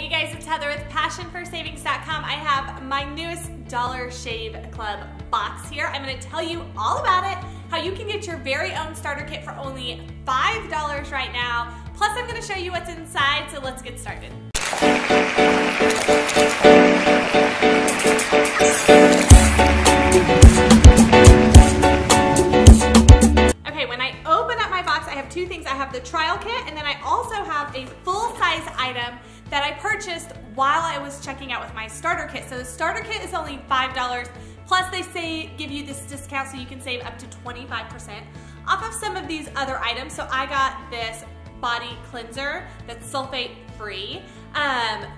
Hey guys, it's Heather with PassionForSavings.com. I have my newest Dollar Shave Club box here. I'm going to tell you all about it, how you can get your very own starter kit for only $5 right now. Plus, I'm going to show you what's inside, so let's get started. Okay, when I open up my box, I have two things. I have the trial kit, and then I also have a full-size item that I purchased while I was checking out with my starter kit. So the starter kit is only $5, plus they say give you this discount so you can save up to 25% off of some of these other items. So I got this body cleanser that's sulfate free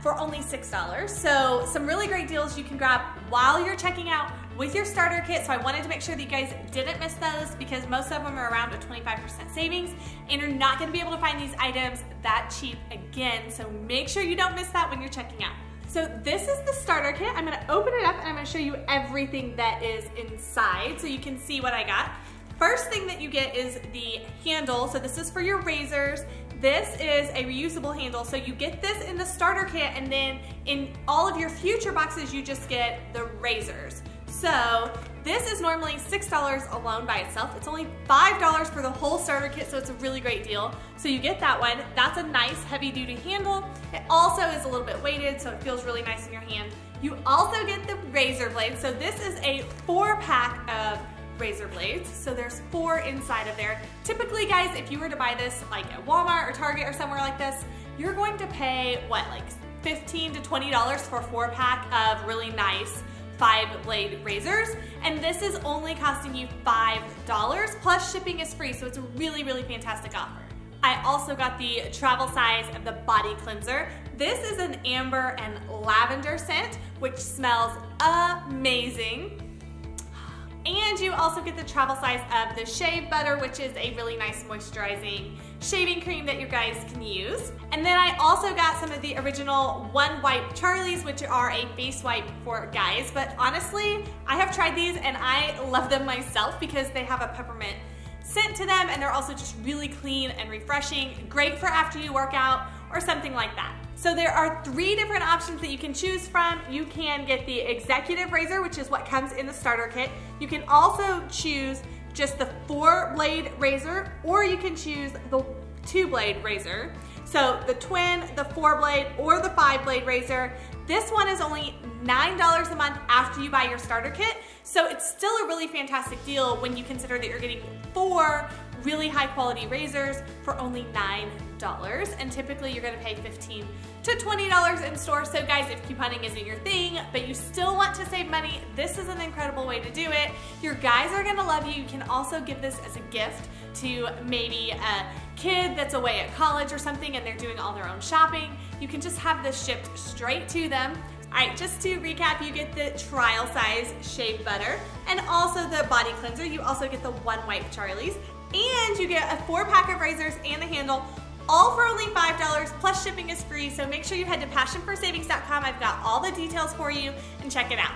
for only $6. So some really great deals you can grab while you're checking out with your starter kit. So I wanted to make sure that you guys didn't miss those because most of them are around a 25% savings, and you're not going to be able to find these items that cheap again. So make sure you don't miss that when you're checking out. So this is the starter kit. I'm going to open it up and I'm going to show you everything that is inside so you can see what I got. First thing that you get is the handle. So this is for your razors. This is a reusable handle. So you get this in the starter kit, and then in all of your future boxes, you just get the razors. So this is normally $6 alone by itself. It's only $5 for the whole starter kit, so it's a really great deal. So you get that one. That's a nice heavy-duty handle. It also is a little bit weighted, so it feels really nice in your hand. You also get the razor blades. So this is a 4-pack of razor blades. So there's 4 inside of there. Typically, guys, if you were to buy this like at Walmart or Target or somewhere like this, you're going to pay, what, like $15 to $20 for a 4-pack of really nice 5-blade razors, and this is only costing you $5, plus shipping is free, so it's a really, really fantastic offer. I also got the travel size of the body cleanser. This is an amber and lavender scent, which smells amazing. And you also get the travel size of the shave butter, which is a really nice moisturizing shaving cream that you guys can use. And then I also got some of the original One Wipe Charlies, which are a face wipe for guys. But honestly, I have tried these and I love them myself because they have a peppermint scent to them, and they're also just really clean and refreshing. Great for after you work out or something like that. So there are 3 different options that you can choose from. You can get the executive razor, which is what comes in the starter kit. You can also choose just the 4-blade razor, or you can choose the 2-blade razor. So the twin, the 4-blade, or the 5-blade razor. This one is only $9 a month after you buy your starter kit. So it's still a really fantastic deal when you consider that you're getting 4 really high quality razors for only $9, and typically you're gonna pay $15 to $20 in store. So guys, if couponing isn't your thing, but you still want to save money, this is an incredible way to do it. Your guys are gonna love you. You can also give this as a gift to maybe a kid that's away at college or something and they're doing all their own shopping. You can just have this shipped straight to them. All right, just to recap, you get the trial size shave butter and also the body cleanser. You also get the One Wipe Charlies, and you get a 4-pack of razors and the handle, all for only $5, plus shipping is free. So make sure you head to PassionForSavings.com. I've got all the details for you, and check it out.